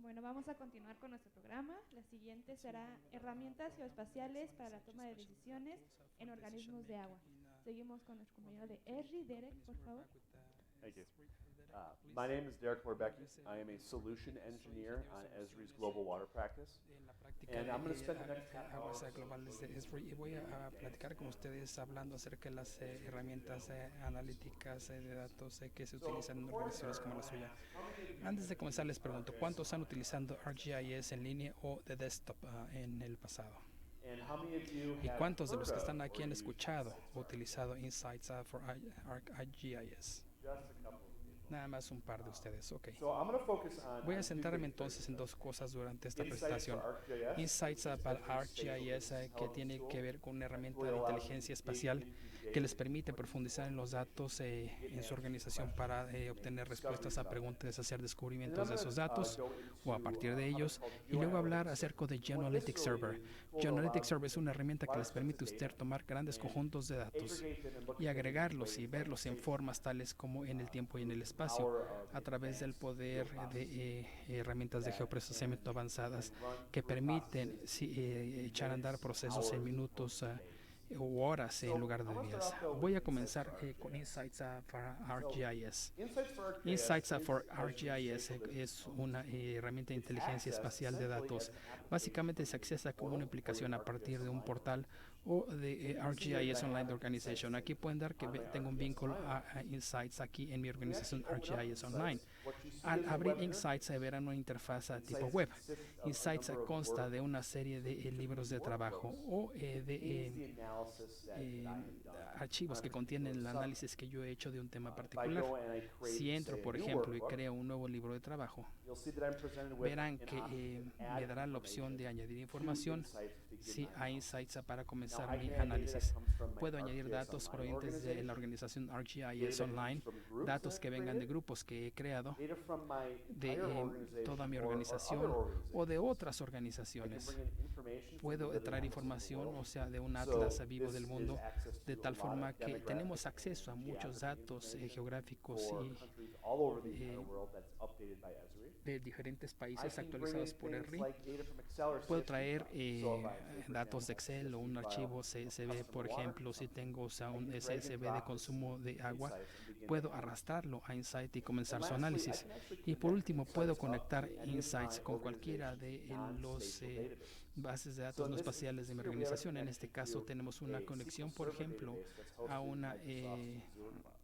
Bueno, vamos a continuar con nuestro programa. La siguiente será herramientas geoespaciales para la toma de decisiones en organismos de agua. Seguimos con nuestro compañero de Esri, Derek, por favor. Thank you. My name is Derek Morbecki. I am a solution engineer on Esri's global water practice. En la práctica And I'm going to spend the de next half aguas hour globales de Esri y voy a platicar con ustedes hablando acerca de las herramientas analíticas de datos que se utilizan en organizaciones como la suya. Antes de comenzar les pregunto, ¿cuántos han utilizado ArcGIS en línea o de desktop en el pasado? and how many of you ¿Y have cuántos de los que heard están of aquí or han used escuchado o Insights? utilizado Insights for ArcGIS? Just a couple of people. Nada más un par de ustedes, ok. So I'm going to focus on Voy a two centrarme big entonces things. en dos cosas durante esta Insights presentación. for ArcGIS, Insights which is para Esri's ArcGIS spatial que intelligence tiene tool, que ver con una that herramienta really de allows you to inteligencia dig espacial into the que les data, permite what you profundizar en los datos en su organización para obtener respuestas a preguntas, hacer And then descubrimientos I'm de going esos to datos go o a into partir de how ellos it's called y luego hablar GeoAnalytics acerca de Server. What GeoAnalytics this really Server. is a tool that GeoAnalytics allows Server you es to una take herramienta que large les sets permite a of usted data tomar grandes and conjuntos de datos aggregate them and look y at them in agregarlos y ways like verlos en space, formas tales como en el tiempo y en el the espacio power of a través del advanced poder de herramientas de that geoprocesamiento avanzadas can run que through permiten processes in echar a andar minutes, procesos en hours, opposed minutos to days. u horas en So lugar I'm de going to start días. off though Voy with a Insights comenzar for con ArcGIS. Insights para So ArcGIS. Insights for ArcGIS Insights for is ArcGIS Esri's spatial es intelligence una tool. herramienta de It's inteligencia accessed espacial de essentially datos. as an application Básicamente from se your accesa como una portal or aplicación your a partir ArcGIS de un Online portal page. o So de you can see here ArcGIS that I Online have Organization. Insights Aquí pueden dar que on my tengo un ArcGIS vínculo Online a Insights aquí en mi page. When you organización actually open up ArcGIS Online. Insights, what you see Al is a abrir web interface. Insights verán una interfaz tipo Insights web. consists of a Insights number of consta de una workbooks, serie de libros de trabajo workbooks. o It contains the analysis that I have done archivos on a que contienen el particular análisis subject. que yo he hecho de un tema If I particular. go and I create, Si entro, say, a por new ejemplo, y workbook, creo un nuevo libro de trabajo, you'll see that I'm presented with verán an que option to me add dará la opción de information añadir to información Insights to begin sí, my a analysis. Insights para Now, comenzar I mi can add data that análisis. comes from my Puedo añadir ArcGIS datos Online provenientes de la organization, organización ArcGIS data that comes Online, from groups datos that que I've vengan de created, grupos que he creado, data from my de entire toda organization mi or other organización o de organizations. otras I can organizaciones. bring in information from Puedo the traer living atlas of the información, o world. sea, de un So atlas vivo this del is mundo, access de to a tal lot forma of que tenemos demographic acceso a and muchos geographic datos information geográficos for y countries all over the entire eh, world that's updated by Esri. de diferentes I países can bring in actualizados por things ERRI. like data from Excel or Puedo CSV traer files. So if I say, for datos de example, Excel o un CSV file archivo of CSV, customer por water ejemplo, si consumption, tengo o sea, I un can drag and SSV de drop this consumo de into agua, Insights and begin my puedo analysis. arrastrarlo a Insight y And comenzar su lastly, I análisis. can actually Y por connect último, puedo Insights up conectar to any of Insights my con cualquiera de organization's los non-spatial databases. bases de So datos in no this espaciales de mi instance here, we have a organización. En este connection caso, to tenemos una a conexión, SQL por Server ejemplo, database that's a hosted in una Microsoft's Azure cloud.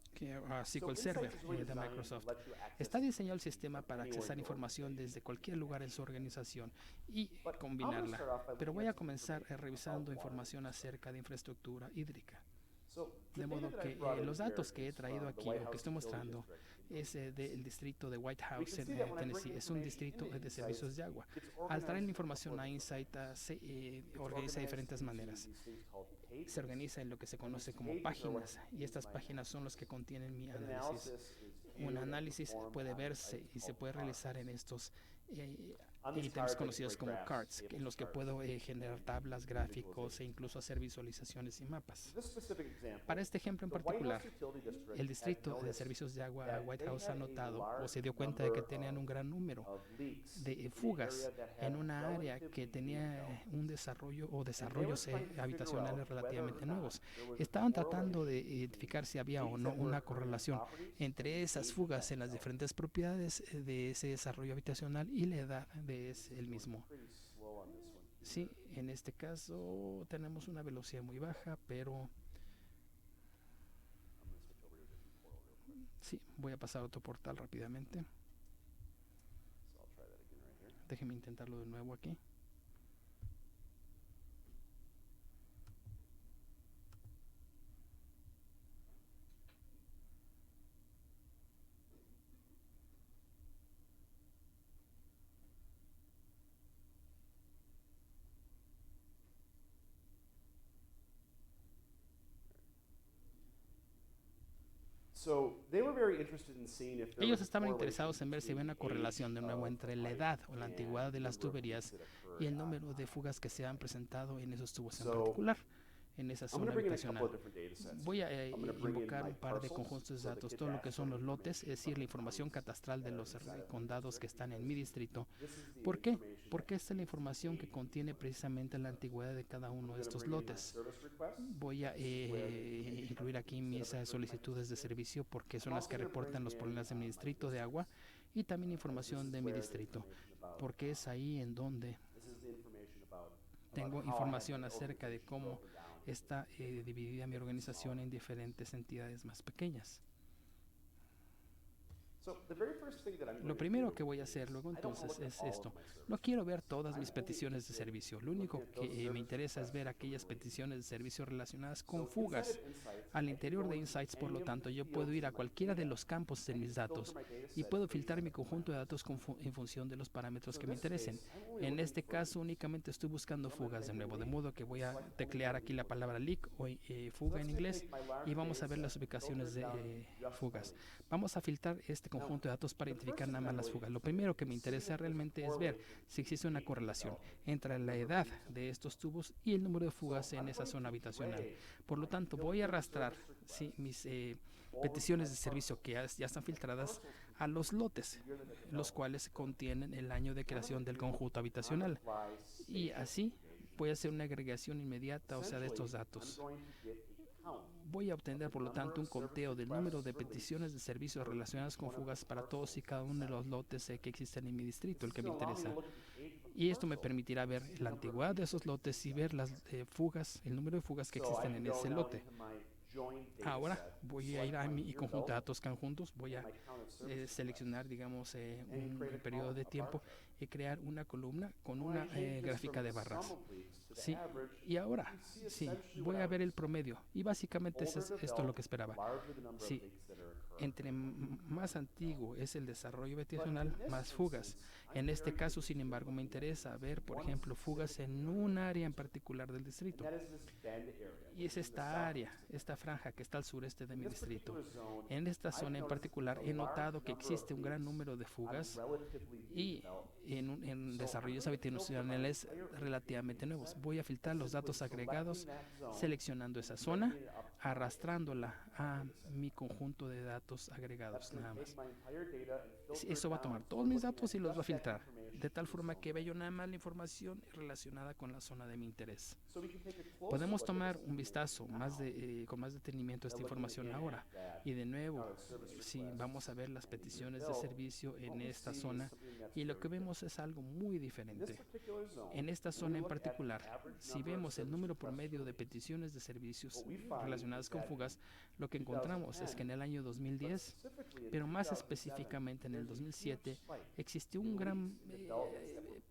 a So SQL Server Insights is really de designed to Microsoft. let you access Está diseñado el sistema from para anywhere accesar in your información organization. desde cualquier lugar en su organización y But I'm going to combinarla. start off by Pero looking voy at a some comenzar information revisando about water información infrastructure. acerca de infraestructura hídrica. So the De data modo that que I've brought in los here datos que he is traído from the aquí White o que House estoy Utility mostrando District in es Tennessee. del distrito de White We House can en see that when I bring Tennessee. Es un information distrito into de Insights, servicios de agua. it's Al traer organized in a información couple a of different Insight ways. se It's organiza de diferentes organized maneras. into these things called pages. Se organiza en lo que se And conoce these como pages are what páginas y contains estas my páginas son los que analysis. contienen mi An análisis. analysis is Un viewed and análisis performed puede on verse items y se called puede realizar cards. en estos On these ítems cards, I can conocidos create como graphs, cards, tables, en los que charts, puedo generar and tablas, do gráficos e visualizations. incluso hacer visualizaciones y mapas. This specific example, Para este ejemplo en the White particular, House Utility District el had distrito de noticed servicios de agua that White they House ha had a notado o se large dio cuenta de que number tenían un gran número of leaks de in the fugas area that had en una área que relatively new tenía development. un desarrollo o And they were desarrollos trying to figure habitacionales out whether or relativamente not nuevos. there was a Estaban tratando de correlation identificar si between había o leaks no that were una occurring on correlación properties entre and the esas age of fugas that en las development. diferentes propiedades de ese desarrollo habitacional y la edad de This is el going mismo. pretty slow on this one here. Sí, en este caso tenemos una velocidad muy baja, pero I'm going to switch over to a different portal real quick. sí, voy a pasar a otro portal rápidamente. So I'll try that again right here. Déjeme intentarlo de nuevo aquí. So they were very interested in seeing if there Ellos was a estaban correlation interesados en ver si había una between correlación de age nuevo of entre la pipe edad o la and antigüedad de las number of leaks tuberías that y occurred el on número de pipe. fugas que se han presentado en esos tubos en So particular. en esa I'm zona going to bring in a couple habitacional. of different data sets. Voy a I'm going to bring in invocar my un par de parcels, conjuntos de so the datos, kid todo lo asks que son for los lotes, es information decir, about la the información counties catastral de that are los inside of my condados que district, están en because mi distrito. this is the ¿Por qué? information Porque that esta es la is información que age contiene 20. precisamente la antigüedad de cada I'm uno de going to estos bring in my lotes. service requests. Voy a This is where the information incluir that aquí instead mis of occurring in my solicitudes de district. servicio porque son I'm las also que going to reportan bring los in problemas de mi my distrito de agua districts. y también This información is de mi where the distrito, information about, porque es ahí en donde this is the information about tengo how I have información my acerca de organization cómo broken down está dividida mi into organización en smaller. diferentes entidades más pequeñas. So the very first thing that I'm going Lo to primero do que voy a is hacer luego I don't wanna entonces look at es all of esto. my services. No quiero ver todas I'm mis only peticiones de interested servicio. Lo in único looking at que those me service interesa es ver requests aquellas that were peticiones de servicio relacionadas released. con So fugas. inside of Insights, Al I can interior go de into Insights, por lo any of tanto, the yo puedo fields ir a in my cualquiera de data los campos de and mis filter datos my data y set puedo based filtrar on mi the conjunto de parameters. datos en función de los parámetros So que in me this interesen. case, I'm only En looking este for caso únicamente estoy buscando I'm gonna fugas de take a nuevo, de leak, modo que voy a select only teclear the aquí la leak palabra location. leak o So fuga let's en say inglés take my large y vamos data a ver las set, ubicaciones filter de down just by fugas. leaks. Vamos a filtrar este conjunto de datos para the first identificar thing nada that más I'm las really fugas. Lo interested in primero que me is seeing interesa if there's a realmente es ver correlation si existe una between age correlación development entre la and the edad reason. de estos tubos y el número de fugas So en I'm esa going zona to habitacional. drag Por lo my tanto, voy a filtered arrastrar service mis requests peticiones de servicio que ya están filtradas a los lotes, los cuales contienen el año de creación del conjunto habitacional. Y así voy a hacer una agregación inmediata, o sea, de estos datos. Voy a obtener, por lo tanto, un conteo del número de peticiones de servicios relacionadas con fugas para todos y cada uno de los lotes que existen en mi distrito, el que me interesa. Y esto me permitirá ver la antigüedad de esos lotes y ver las fugas, el número de fugas que existen en ese lote. Ahora voy a ir a mi conjunto de datos conjuntos, voy a seleccionar, digamos, un periodo de tiempo y crear una columna con una gráfica de barras. Sí, y ahora, sí, voy a ver el promedio y básicamente es esto lo que esperaba. Sí, entre más antiguo es el desarrollo habitacional, más fugas. En este caso, sin embargo, me interesa ver, por ejemplo, fugas en un área en particular del distrito. Y es esta área, esta franja que está al sureste de mi distrito. En esta zona en particular he notado que existe un gran número de fugas y en desarrollos habitacionales relativamente nuevos. Voy a filtrar los datos agregados seleccionando esa zona, arrastrándola a mi conjunto de datos agregados nada más. Eso va a tomar todos mis datos y los va a filtrar, de tal forma que vea yo nada más la información relacionada con la zona de mi interés. Podemos tomar un vistazo con más detenimiento a esta información ahora. Y de nuevo, si vamos a ver las peticiones de servicio en esta zona, y lo que vemos es algo muy diferente. En esta zona en particular, si vemos el número promedio de peticiones de servicios relacionadas con fugas, lo que encontramos es que en el año 2010, pero más específicamente en el 2007, existió un gran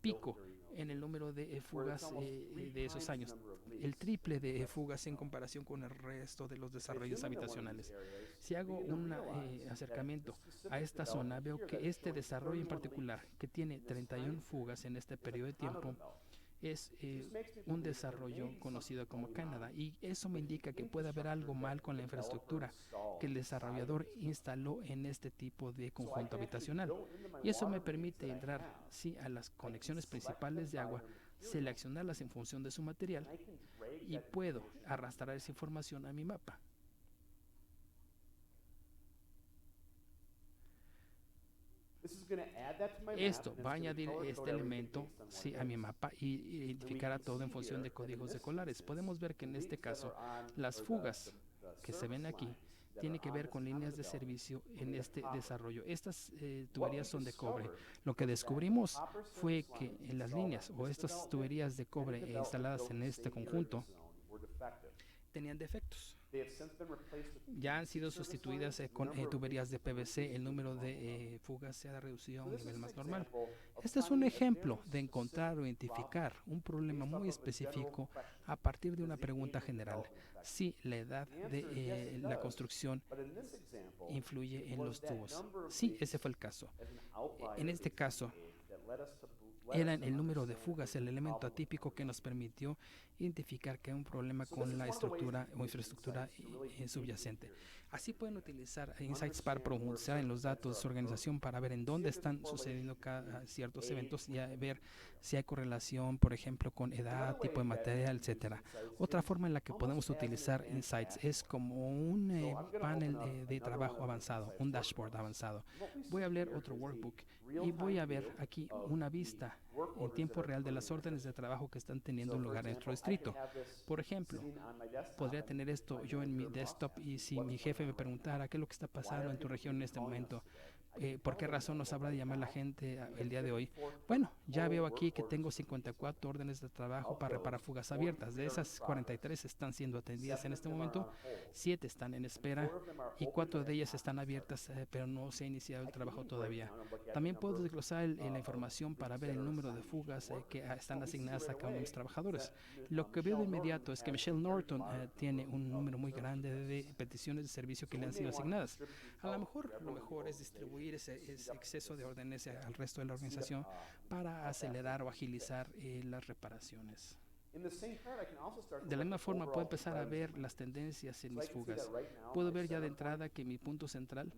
pico en el número de fugas de esos años, el triple de fugas en comparación con el resto de los desarrollos habitacionales. Si hago un acercamiento a esta zona, veo que este desarrollo en particular, que tiene 31 fugas en este periodo de tiempo, es un desarrollo conocido como Canadá, y eso me indica que puede haber algo mal con la infraestructura que el desarrollador instaló en este tipo de conjunto habitacional, y eso me permite entrar a las conexiones principales de agua, seleccionarlas en función de su material y puedo arrastrar esa información a mi mapa. Esto va a añadir este elemento a mi mapa y identificará todo en función de códigos de colores. Podemos ver que en este caso las fugas que se ven aquí tienen que ver con líneas de servicio en este desarrollo. Estas tuberías son de cobre. Lo que descubrimos fue que en las líneas o estas tuberías de cobre instaladas en este conjunto tenían defectos. Ya han sido sustituidas con tuberías de PVC. El número de fugas se ha reducido a un nivel más normal. Este es un ejemplo de encontrar o identificar un problema muy específico a partir de una pregunta general. Si la edad de la construcción influye en los tubos. Sí, ese fue el caso. En este caso, Eran el número de fugas, el elemento atípico que nos permitió identificar que hay un problema con la estructura o infraestructura subyacente. Así pueden utilizar Insights para profundizar en los datos de su organización para ver en dónde están sucediendo ciertos eventos y ver si hay correlación, por ejemplo, con edad, tipo de material, etcétera. Otra forma en la que podemos utilizar Insights es como un panel de trabajo avanzado, un dashboard avanzado. Voy a abrir otro workbook y voy a ver aquí una vista en tiempo real de las órdenes de trabajo que están teniendo lugar en nuestro distrito. Por ejemplo, podría tener esto yo en mi desktop y si mi jefe me preguntara qué es lo que está pasando en tu región en este momento, ¿por qué razón nos habrá de llamar la gente el día de hoy? Bueno, ya veo aquí que tengo 54 órdenes de trabajo para reparar fugas abiertas. De esas, 43 están siendo atendidas en este momento, 7 están en espera y 4 de ellas están abiertas, pero no se ha iniciado el trabajo todavía. También puedo desglosar la información para ver el número de fugas que están asignadas a cada uno de los trabajadores. Lo que veo de inmediato es que Michelle Norton tiene un número muy grande de peticiones de servicio que le han sido asignadas. A lo mejor es distribuir ese exceso de órdenes al resto de la organización para acelerar o agilizar las reparaciones. De la misma forma puedo empezar a ver las tendencias en mis fugas. Puedo ver ya de entrada que mi punto central,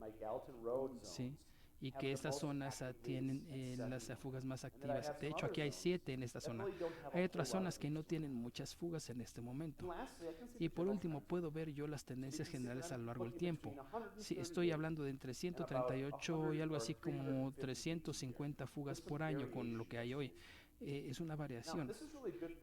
sí, y que estas zonas tienen las fugas más activas. De hecho, aquí hay 7 en esta zona. Hay otras zonas que no tienen muchas fugas en este momento. Y por último, puedo ver yo las tendencias generales a lo largo del tiempo. Sí, estoy hablando de entre 138 y algo así como 350 fugas por año con lo que hay hoy. Es una variación.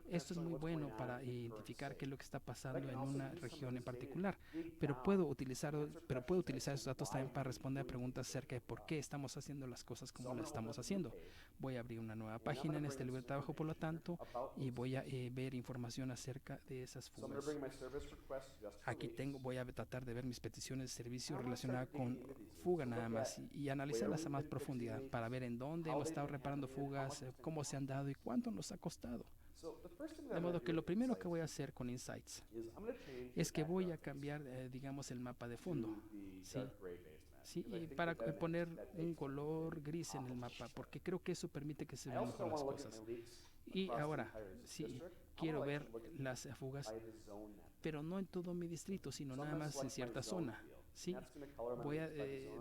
Esto es muy bueno para identificar qué es lo que está pasando en una región en particular, pero puedo utilizar esos datos también para responder a preguntas acerca de por qué estamos haciendo las cosas como las estamos haciendo. Voy a abrir una nueva página en este libro de trabajo, por lo tanto, y voy a ver información acerca de esas fugas. Aquí voy a tratar de ver mis peticiones de servicio relacionadas con fuga nada más y analizarlas a más profundidad para ver en dónde hemos estado reparando fugas, cómo se han dado y cuánto nos ha costado. De modo que lo primero que voy a hacer con Insights es que voy a cambiar, digamos, el mapa de fondo. Sí, y para poner un color gris en el mapa, porque creo que eso permite que se vean mejor las cosas. Y ahora, sí, quiero ver las fugas, pero no en todo mi distrito, sino nada más en cierta zona. Sí, voy a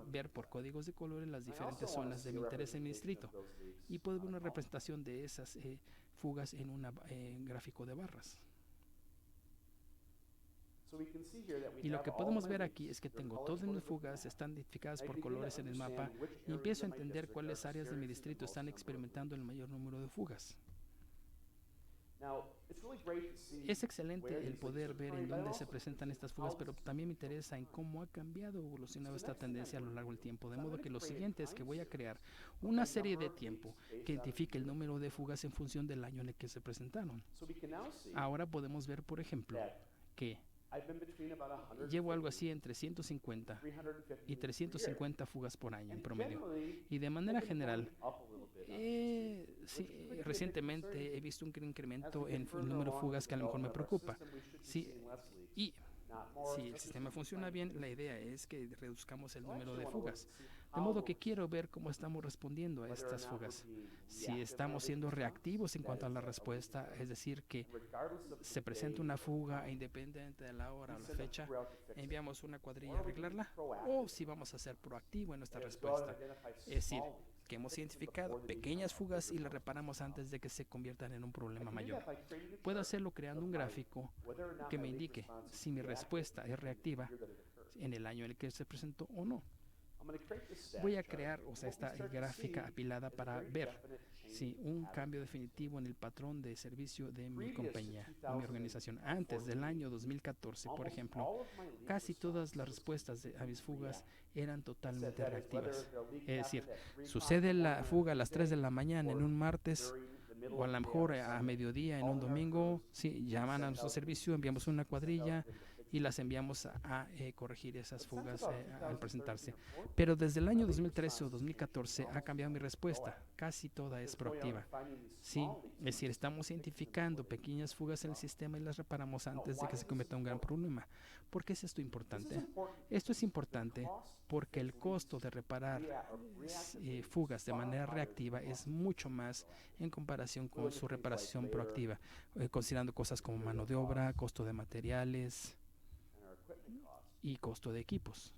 ver por códigos de color en las diferentes zonas de mi interés en mi distrito y puedo ver una representación de esas fugas en un gráfico de barras. Y lo que podemos ver aquí es que tengo todas mis fugas, están identificadas por colores en el mapa y empiezo a entender cuáles áreas de mi distrito están experimentando el mayor número de fugas. Es excelente el poder ver en dónde se presentan estas fugas, pero también me interesa en cómo ha cambiado o evolucionado esta tendencia a lo largo del tiempo. De modo que lo siguiente es que voy a crear una serie de tiempo que identifique el número de fugas en función del año en el que se presentaron. Ahora podemos ver, por ejemplo, que llevo algo así entre 150 y 350 fugas por año en promedio. Y de manera general, recientemente he visto un incremento en el número de fugas que a lo mejor me preocupa. Sí, y si el sistema funciona bien, la idea es que reduzcamos el número de fugas. De modo que quiero ver cómo estamos respondiendo a estas fugas. Si estamos siendo reactivos en cuanto a la respuesta, es decir, que se presenta una fuga e independientemente de la hora o la fecha, enviamos una cuadrilla a arreglarla, o si vamos a ser proactivos en nuestra respuesta. Es decir, que hemos identificado pequeñas fugas y las reparamos antes de que se conviertan en un problema mayor. Puedo hacerlo creando un gráfico que me indique si mi respuesta es reactiva en el año en el que se presentó o no. Voy a crear esta gráfica apilada para ver si un cambio definitivo en el patrón de servicio de mi compañía o mi organización. Antes del año 2014, por ejemplo, casi todas las respuestas a mis fugas eran totalmente reactivas. Es decir, sucede la fuga a las 3 de la mañana en un martes o a lo mejor a mediodía en un domingo, sí, llaman a nuestro servicio, enviamos una cuadrilla y las enviamos a corregir esas fugas al presentarse. Pero desde el año 2013 o 2014 ha cambiado mi respuesta. Casi toda es proactiva. Sí, es decir, estamos identificando pequeñas fugas en el sistema y las reparamos antes de que se convierta en un gran problema. ¿Por qué es esto importante? Esto es importante porque el costo de reparar fugas de manera reactiva es mucho más en comparación con su reparación proactiva, considerando cosas como mano de obra, costo de materiales y costo de equipos.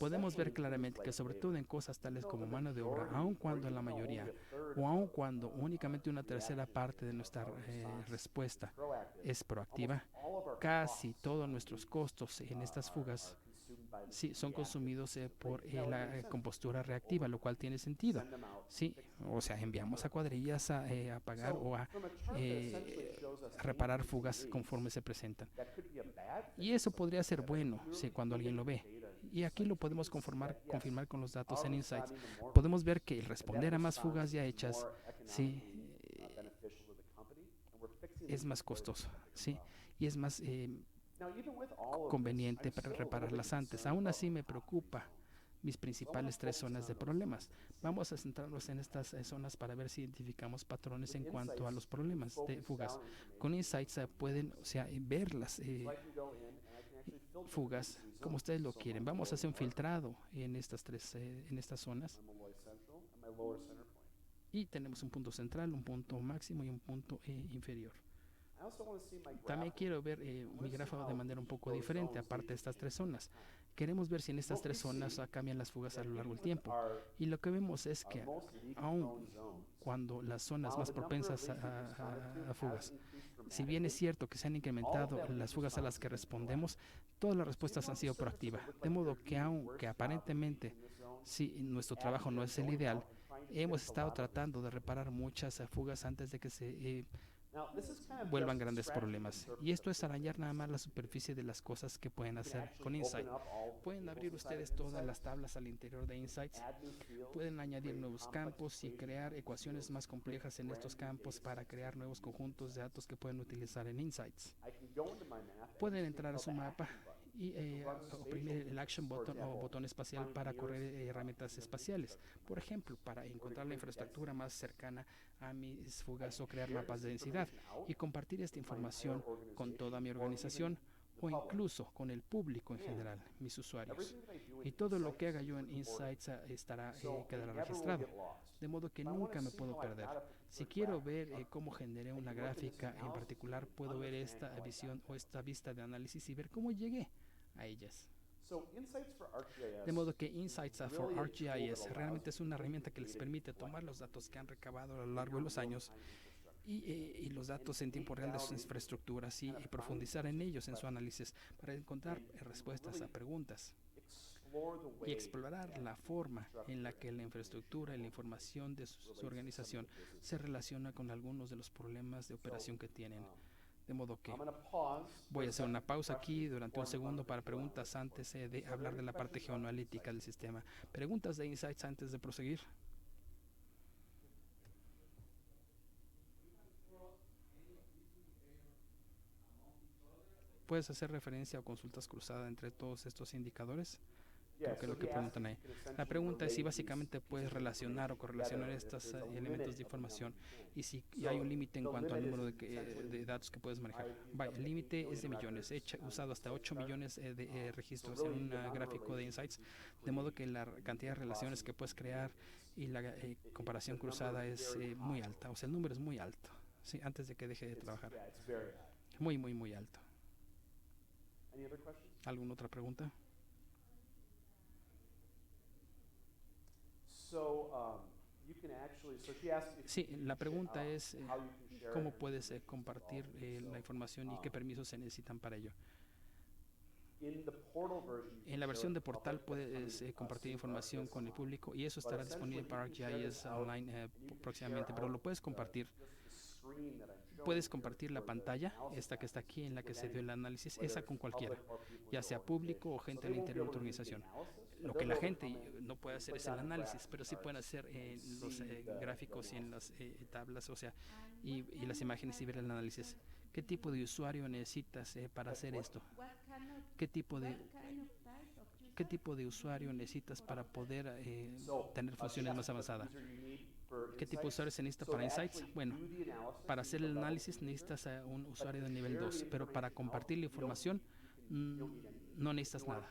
Podemos ver claramente que sobre todo en cosas tales como mano de obra, aun cuando la mayoría o aun cuando únicamente una tercera parte de nuestra respuesta es proactiva, casi todos nuestros costos en estas fugas sí, son consumidos por la compostura reactiva, lo cual tiene sentido. Sí, o sea, enviamos a cuadrillas a apagar o a reparar fugas conforme se presentan. Y eso podría ser bueno, sí, cuando alguien lo ve. Y aquí lo podemos confirmar con los datos en Insights. Podemos ver que el responder a más fugas ya hechas, sí, es más costoso, sí, y es más conveniente para repararlas antes. Aún así me preocupa mis principales 3 zonas de problemas. Vamos a centrarnos en estas zonas para ver si identificamos patrones en cuanto a los problemas de fugas. Con Insights pueden, o sea, ver las fugas como ustedes lo quieren. Vamos a hacer un filtrado en estas zonas. Y tenemos un punto central, un punto máximo y un punto inferior. También quiero ver mi gráfico de manera un poco diferente, aparte de estas 3 zonas. Queremos ver si en estas 3 zonas cambian las fugas a lo largo del tiempo. Y lo que vemos es que aun cuando las zonas más propensas a fugas, si bien es cierto que se han incrementado las fugas a las que respondemos, todas las respuestas han sido proactivas. De modo que aunque aparentemente si nuestro trabajo no es el ideal, hemos estado tratando de reparar muchas fugas antes de que se vuelvan grandes problemas. Y esto es arañar nada más la superficie de las cosas que pueden hacer con Insight. Pueden abrir ustedes todas las tablas al interior de Insights, pueden añadir nuevos campos y crear ecuaciones más complejas en estos campos para crear nuevos conjuntos de datos que pueden utilizar en Insights. Pueden entrar a su mapa y oprimir el Action Button o botón espacial para correr herramientas espaciales. Por ejemplo, para encontrar la infraestructura más cercana a mis fugas o crear mapas de densidad y compartir esta información con toda mi organización o incluso con el público en general, mis usuarios. Y todo lo que haga yo en Insights quedará registrado, de modo que nunca me puedo perder. Si quiero ver cómo generé una gráfica en particular, puedo ver esta visión o esta vista de análisis y ver cómo llegué a ellas. De modo que Insights for ArcGIS realmente es una herramienta que les permite tomar los datos que han recabado a lo largo de los años y los datos en tiempo real de sus infraestructuras y profundizar en ellos en su análisis para encontrar respuestas a preguntas y explorar la forma en la que la infraestructura y la información de su organización se relaciona con algunos de los problemas de operación que tienen. De modo que voy a hacer una pausa aquí durante un segundo para preguntas antes de hablar de la parte geoanalítica del sistema. ¿Preguntas de Insights antes de proseguir? ¿Puedes hacer referencia o consultas cruzadas entre todos estos indicadores? Creo que es lo que preguntan ahí. La pregunta es si básicamente puedes relacionar o correlacionar estos elementos de información y si hay un límite en cuanto al número de datos que puedes manejar. El límite es de millones. He usado hasta 8 millones de registros en un gráfico de Insights, de modo que la cantidad de relaciones que puedes crear y la comparación cruzada es muy alta. O sea, el número es muy alto, sí, antes de que deje de trabajar. Muy, muy, muy alto. ¿Alguna otra pregunta? Sí, la pregunta es cómo puedes compartir la información y qué permisos se necesitan para ello. En la versión de portal puedes compartir información con el público y eso estará disponible para ArcGIS Online próximamente, pero lo puedes compartir. Puedes compartir la pantalla, esta que está aquí en la que se dio el análisis, esa con cualquiera, ya sea público o gente al interior de tu organización. Lo que la gente no puede hacer es el análisis, pero sí pueden hacer los gráficos y en las tablas, o sea, y las imágenes y ver el análisis. ¿Qué tipo de usuario necesitas para hacer esto? ¿Qué tipo de, ¿Qué tipo de usuario necesitas para poder tener funciones más avanzadas? ¿Qué tipo de usuario se necesita para Insights? Bueno, para hacer el análisis necesitas a un usuario de nivel 2, pero para compartir la información no necesitas nada.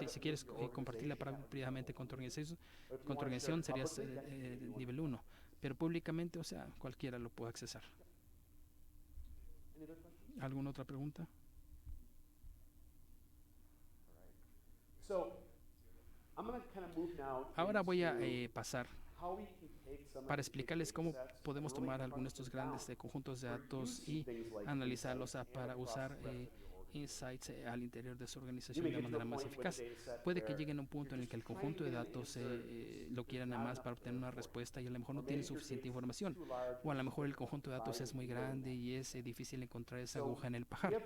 Si quieres compartirla privadamente con tu organización serías nivel 1, pero públicamente, o sea, cualquiera lo puede accesar. ¿Alguna otra pregunta? Ahora voy a pasar para explicarles cómo podemos tomar algunos de estos grandes conjuntos de datos y analizarlos para usar Insights al interior de su organización de manera más eficaz. Puede que lleguen a un punto en el que el conjunto de datos lo quieran nada más para obtener una respuesta y a lo mejor no tienen suficiente información, o a lo mejor el conjunto de datos es muy grande y es difícil encontrar esa aguja en el pajar.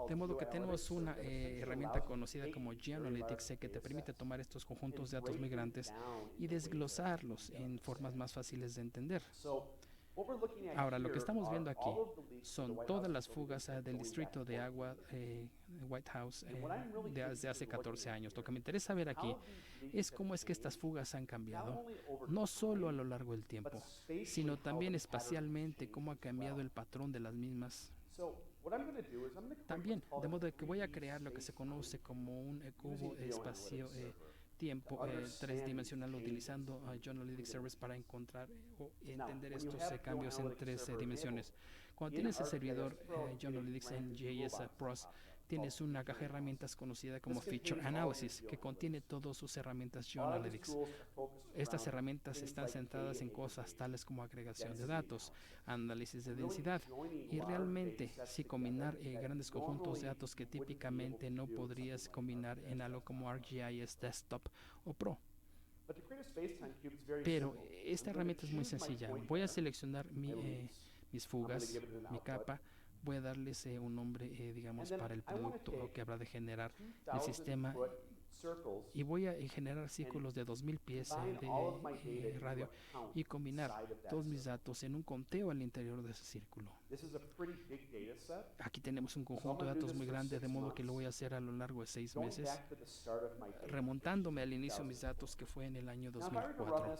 De modo que tenemos una herramienta conocida como GeoAnalytics que te permite tomar estos conjuntos de datos muy grandes y desglosarlos en formas más fáciles de entender. Ahora, lo que estamos viendo aquí son todas las fugas del distrito de agua White House desde hace 14 años. Lo que me interesa ver aquí es cómo es que estas fugas han cambiado, no solo a lo largo del tiempo, sino también espacialmente, cómo ha cambiado el patrón de las mismas. También, de modo que voy a crear lo que se conoce como un cubo espacio-tiempo tridimensional utilizando GeoAnalytics Service para encontrar o entender estos cambios en 3 dimensiones. Cuando tienes el servidor GeoAnalytics en JS Pros, tienes una caja de herramientas conocida como Feature Analysis, que contiene todas sus herramientas GeoAnalytics. Estas herramientas están centradas en cosas tales como agregación de datos, análisis de densidad, y realmente si combinar grandes conjuntos de datos que típicamente no podrías combinar en algo como ArcGIS Desktop o Pro. Pero esta herramienta es muy sencilla. Voy a seleccionar mis fugas, mi capa. Voy a darles un nombre, digamos, para el producto que habrá de generar el sistema, y voy a generar círculos de 2000 pies de radio y combinar todos mis datos en un conteo al interior de ese círculo. Aquí tenemos un conjunto de datos muy grande, de modo que lo voy a hacer a lo largo de 6 meses, remontándome al inicio de mis datos, que fue en el año 2004.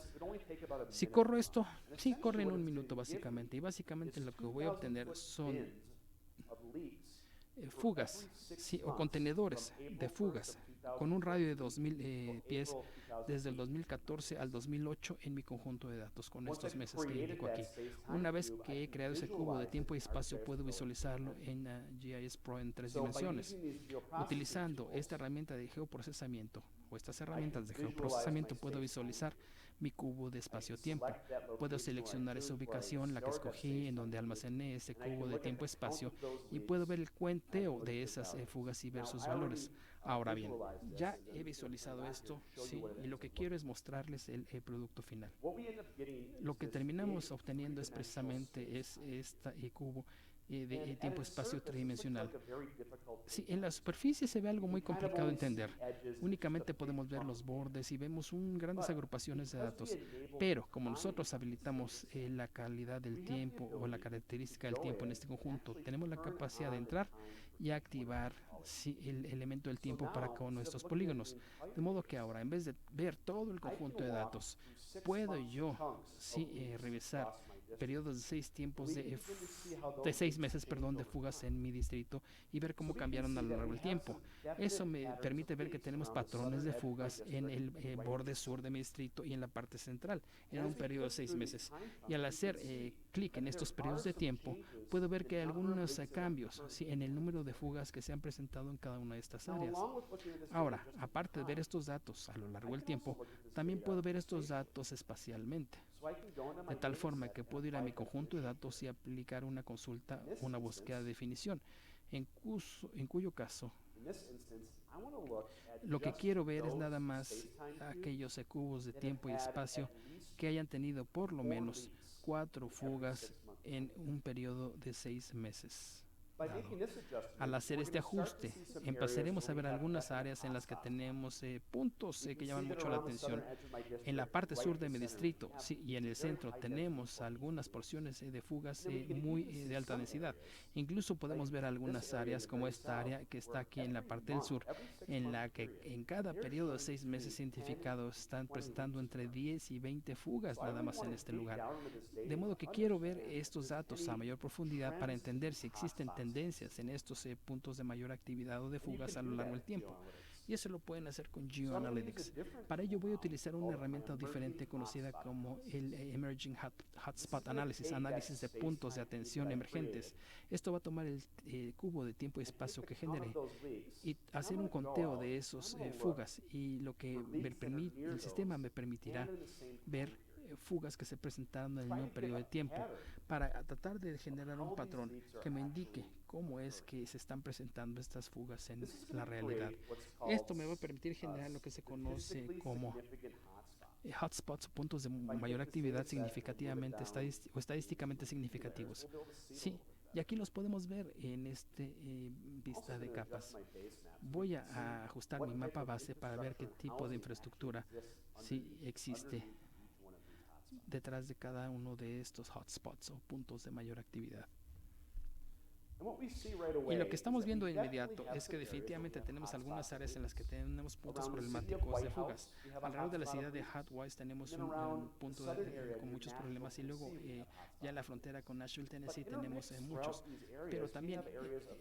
Si corro esto, sí, corre en 1 minuto básicamente, y básicamente lo que voy a obtener son fugas, sí, o contenedores de fugas con un radio de 2000 pies desde el 2014 al 2008 en mi conjunto de datos con estos meses que indico aquí. Una vez que he creado ese cubo de tiempo y espacio, puedo visualizarlo en GIS Pro en 3 dimensiones. Utilizando esta herramienta de geoprocesamiento o estas herramientas de geoprocesamiento, puedo visualizar mi cubo de espacio-tiempo. Puedo seleccionar esa ubicación, la que escogí, en donde almacené ese cubo de tiempo-espacio, y puedo ver el cuenteo de esas fugas y ver sus valores. Ahora bien, ya he visualizado esto, sí, y lo que quiero es mostrarles el producto final. Lo que terminamos obteniendo es precisamente este cubo de tiempo-espacio tridimensional. Sí, en la superficie se ve algo muy complicado de entender. Únicamente podemos ver los bordes y vemos grandes agrupaciones de datos, pero como nosotros habilitamos la calidad del tiempo o la característica del tiempo en este conjunto, tenemos la capacidad de entrar y activar el elemento del tiempo para cada uno de estos polígonos. De modo que ahora, en vez de ver todo el conjunto de datos, puedo yo revisar periodos de 6 meses, de fugas en mi distrito y ver cómo cambiaron a lo largo del tiempo. Eso me permite ver que tenemos patrones de fugas en el borde sur de mi distrito y en la parte central en un periodo de 6 meses. Y al hacer clic en estos periodos de tiempo, puedo ver que hay algunos cambios en el número de fugas que se han presentado en cada una de estas áreas. Ahora, aparte de ver estos datos a lo largo del tiempo, también puedo ver estos datos espacialmente, de tal forma que puedo ir a mi conjunto de datos y aplicar una consulta, una búsqueda de definición, en cuyo caso lo que quiero ver es nada más aquellos cubos de tiempo y espacio que hayan tenido por lo menos 4 fugas en un periodo de 6 meses. Al hacer este ajuste, empezaremos a ver algunas áreas en las que tenemos puntos que llaman mucho la atención. En la parte sur de mi distrito, sí, y en el centro tenemos algunas porciones de fugas muy de alta densidad. Incluso podemos ver algunas áreas como esta área que está aquí en la parte del sur, en la que en cada periodo de 6 meses cientificados están presentando entre 10 y 20 fugas nada más en este lugar. De modo que quiero ver estos datos a mayor profundidad para entender si existen tendencias en estos puntos de mayor actividad o de fugas a lo largo del tiempo. Y eso lo pueden hacer con GeoAnalytics. Para ello voy a utilizar una herramienta diferente conocida como el Emerging Hotspot Analysis, análisis de puntos de atención emergentes. Esto va a tomar el cubo de tiempo y espacio que genere y hacer un conteo de esos fugas, y lo que el sistema me permitirá ver fugas que se presentaron en el mismo periodo de tiempo para tratar de generar un patrón que me indique cómo es que se están presentando estas fugas en la realidad. Esto me va a permitir generar lo que se conoce como hotspots, puntos de mayor actividad significativamente o estadísticamente significativos. Sí, y aquí los podemos ver en este vista de capas. Voy a ajustar mi mapa base para ver qué tipo de infraestructura sí existe detrás de cada uno de estos hotspots o puntos de mayor actividad. Y lo que estamos viendo de inmediato es que definitivamente tenemos algunas áreas en las que tenemos puntos problemáticos de fugas. Alrededor de la ciudad de Hotwise tenemos un punto con muchos problemas, y luego ya en la frontera con Nashville, Tennessee, tenemos muchos. Pero también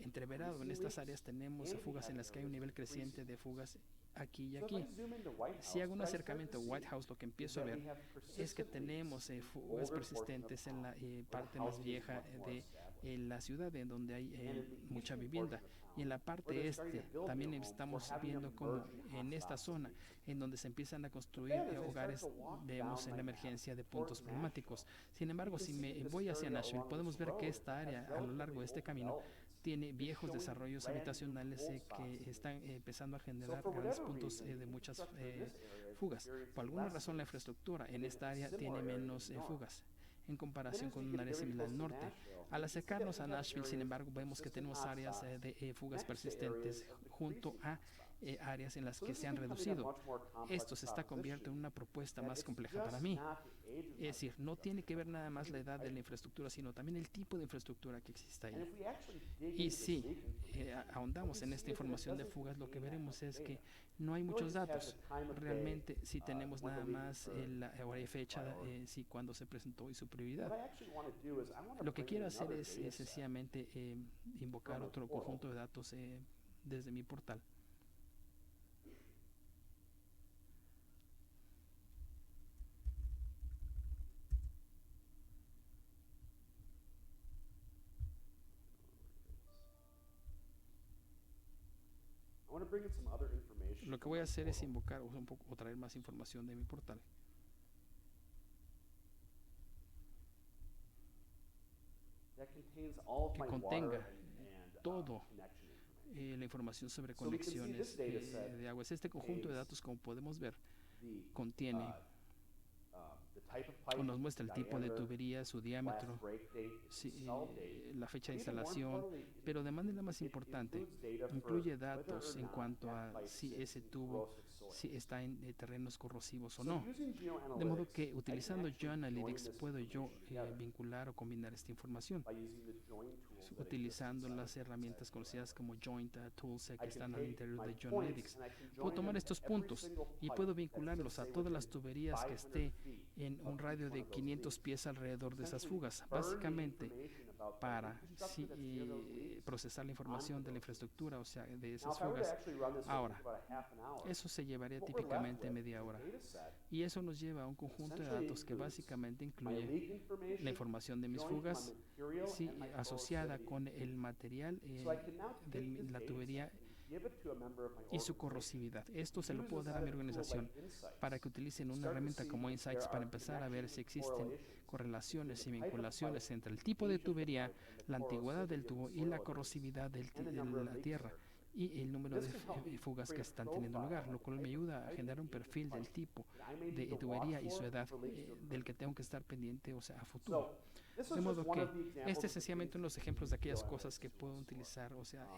entreverado en estas áreas tenemos fugas en las que hay un nivel creciente de fugas aquí y aquí. Si hago un acercamiento a White House, lo que empiezo a ver es que tenemos fugas persistentes en la parte más vieja de la ciudad, en donde hay mucha vivienda, y en la parte este también estamos viendo como en esta zona en donde se empiezan a construir hogares vemos en la emergencia de puntos problemáticos. Sin embargo, si me voy hacia Nashville, podemos ver que esta área a lo largo de este camino tiene viejos desarrollos habitacionales que están empezando a generar grandes puntos de muchas fugas. Por alguna razón la infraestructura en esta área tiene menos fugas en comparación con un área similar al norte. Al acercarnos a Nashville, sin embargo, vemos que tenemos áreas de fugas persistentes junto a áreas en las que se han reducido. Esto se está convirtiendo en una propuesta más compleja para mí. Es decir, no tiene que ver nada más la edad de la infraestructura, sino también el tipo de infraestructura que existe ahí. Y si ahondamos en esta información de fugas, lo que veremos es que no hay muchos datos. Realmente sí tenemos nada más la hora y fecha, sí, cuando se presentó y su prioridad. Lo que quiero hacer es sencillamente invocar otro conjunto de datos desde mi portal. Lo que voy a hacer es invocar un poco o traer más información de mi portal. Que contenga todo la información sobre conexiones de aguas. Este conjunto de datos, como podemos ver, contiene o nos muestra el tipo de tubería, su diámetro, la fecha de instalación, pero de manera más importante, incluye datos en cuanto a si ese tubo está en terrenos corrosivos o no. De modo que utilizando GeoAnalytics puedo yo vincular o combinar esta información utilizando las herramientas conocidas como Joint Tools que están al interior de GeoAnalytics. Puedo tomar estos puntos y puedo vincularlos a todas las tuberías que esté en un radio de 500 pies alrededor de esas fugas, básicamente para procesar la información de la infraestructura, o sea, de esas fugas. Ahora, eso se llevaría típicamente media hora, y eso nos lleva a un conjunto de datos que básicamente incluye la información de mis fugas, asociada con el material de la tubería y su corrosividad. Esto se lo puedo dar a mi organización para que utilicen una herramienta como Insights para empezar a ver si existen correlaciones y vinculaciones entre el tipo de tubería, la antigüedad del tubo y la corrosividad de la tierra. y el número de fugas que están teniendo lugar, lo cual me ayuda a generar un perfil del tipo de tubería y su edad del que tengo que estar pendiente, o sea, a futuro. De modo que este es sencillamente unos ejemplos de aquellas cosas que puedo utilizar, o sea,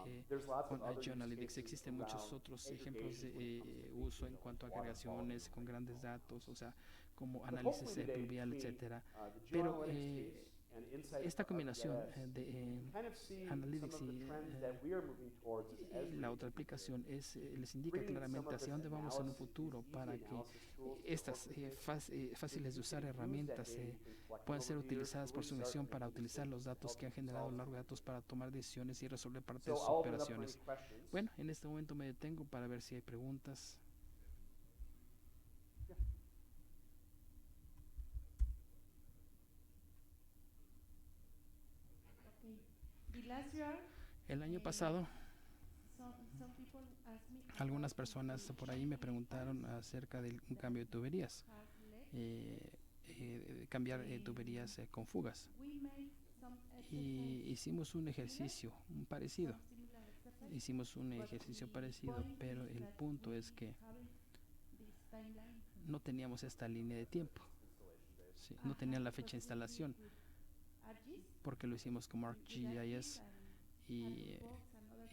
con Geoanalytics. Existen muchos otros ejemplos de uso en cuanto a agregaciones con grandes datos, o sea, como análisis pluvial, etcétera. Pero esta combinación de Analytics y la otra aplicación les indica claramente hacia dónde vamos en un futuro para que estas fáciles de usar herramientas puedan ser utilizadas por su misión para utilizar los datos que han generado a lo largo de datos para tomar decisiones y resolver parte de sus operaciones. Bueno, en este momento me detengo para ver si hay preguntas. El año pasado, algunas personas por ahí me preguntaron acerca de un cambio de tuberías, cambiar tuberías con fugas. Y hicimos un ejercicio parecido. Pero el punto es que no teníamos esta línea de tiempo. Sí, no tenían la fecha de instalación, porque lo hicimos con ArcGIS y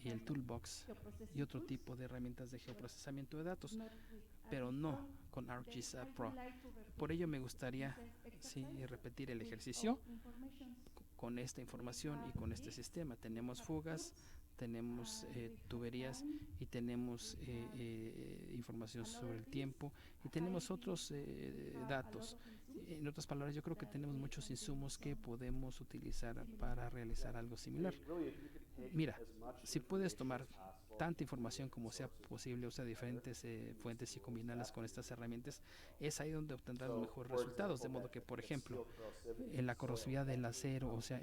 el Toolbox y otro tipo de herramientas de geoprocesamiento de datos, pero no con ArcGIS Pro. Por ello me gustaría repetir el ejercicio con esta información y con este sistema. Tenemos fugas, tenemos tuberías y tenemos información sobre el tiempo y tenemos otros datos. En otras palabras, yo creo que tenemos muchos insumos que podemos utilizar para realizar algo similar. Mira, si puedes tomar tanta información como sea posible, o sea, diferentes fuentes y combinarlas con estas herramientas, es ahí donde obtendrás los mejores resultados. De modo que, por ejemplo, en la corrosividad del acero, o sea,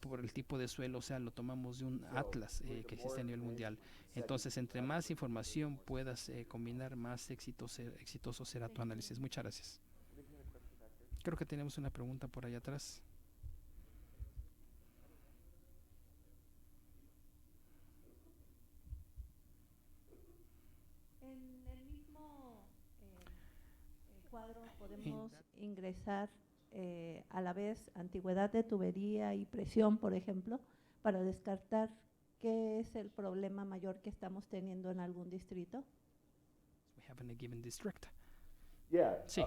por el tipo de suelo, o sea, lo tomamos de un atlas que existe a nivel mundial. Entonces, entre más información puedas combinar, más exitoso será tu análisis. Muchas gracias. Creo que tenemos una pregunta por allá atrás. En el mismo cuadro podemos ingresar a la vez antigüedad de tubería y presión, por ejemplo, para descartar qué es el problema mayor que estamos teniendo en algún distrito. Sí.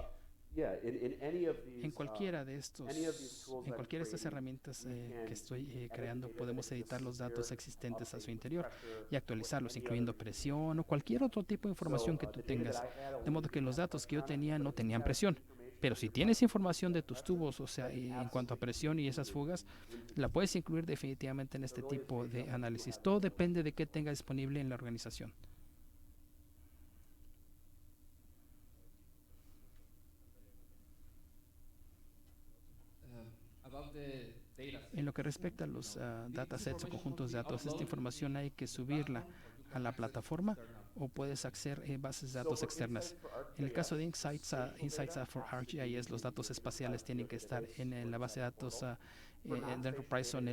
En cualquiera de estas herramientas que estoy creando, podemos editar los datos existentes a su interior y actualizarlos, incluyendo presión o cualquier otro tipo de información que tú tengas. De modo que los datos que yo tenía no tenían presión. Pero si tienes información de tus tubos, o sea, en cuanto a presión y esas fugas, la puedes incluir definitivamente en este tipo de análisis. Todo depende de qué tenga disponible en la organización. En lo que respecta a los datasets o conjuntos de datos, esta información hay que subirla a la plataforma o puedes acceder a bases de datos externas. En el caso de Insights for ArcGIS, los datos espaciales tienen que estar en la base de datos de Enterprise o en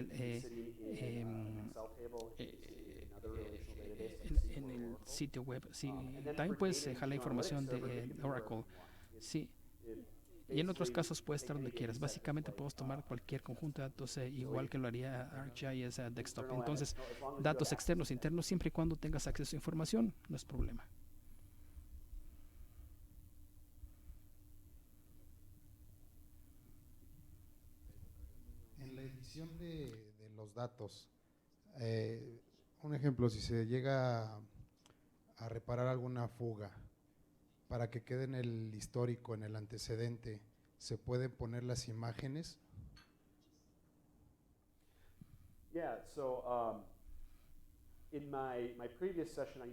el sitio web. Sí, también puedes jalar información de Oracle. Sí. Y en otros casos puede estar donde quieras. Básicamente podemos tomar cualquier conjunto de datos igual que lo haría ArcGIS Desktop. Entonces, datos externos, internos, siempre y cuando tengas acceso a información, no es problema. En la edición de los datos, un ejemplo, si se llega a reparar alguna fuga, para que quede en el histórico, en el antecedente, ¿se pueden poner las imágenes?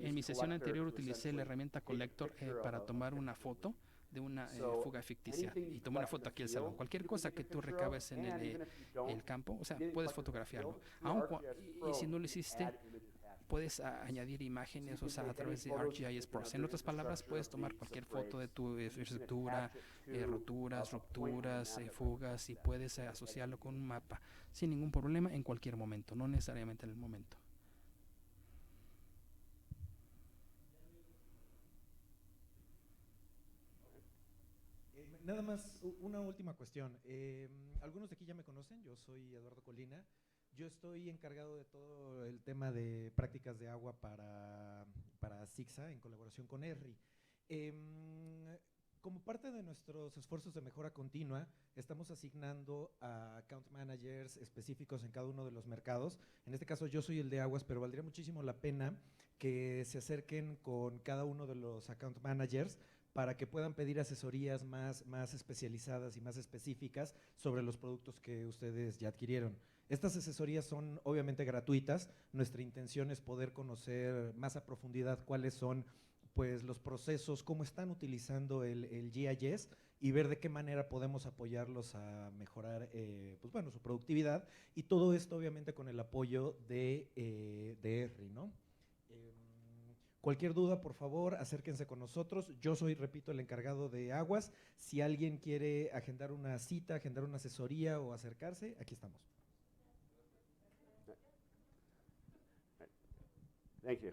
En mi sesión anterior utilicé la herramienta Collector para tomar una foto de una fuga ficticia y tomé una foto aquí al salón. Cualquier cosa que tú recabes en el campo, o sea, puedes fotografiarlo. Y si no lo hiciste, puedes añadir imágenes, o sea, a través de ArcGIS Pro. En otras palabras, puedes tomar cualquier foto de tu infraestructura, roturas, rupturas, fugas, y puedes asociarlo con un mapa sin ningún problema en cualquier momento, no necesariamente en el momento. Nada más, una última cuestión. Algunos de aquí ya me conocen, yo soy Eduardo Colina. Yo estoy encargado de todo el tema de prácticas de agua para SIGSA en colaboración con ERRI. Como parte de nuestros esfuerzos de mejora continua, estamos asignando a account managers específicos en cada uno de los mercados. En este caso yo soy el de aguas, pero valdría muchísimo la pena que se acerquen con cada uno de los account managers para que puedan pedir asesorías más especializadas y más específicas sobre los productos que ustedes ya adquirieron. Estas asesorías son obviamente gratuitas. Nuestra intención es poder conocer más a profundidad cuáles son pues, los procesos, cómo están utilizando el GIS y ver de qué manera podemos apoyarlos a mejorar pues, bueno, su productividad, y todo esto obviamente con el apoyo de ERRI, ¿no? Cualquier duda, por favor, acérquense con nosotros. Yo soy, repito, el encargado de aguas. Si alguien quiere agendar una cita, agendar una asesoría o acercarse, aquí estamos. Thank you.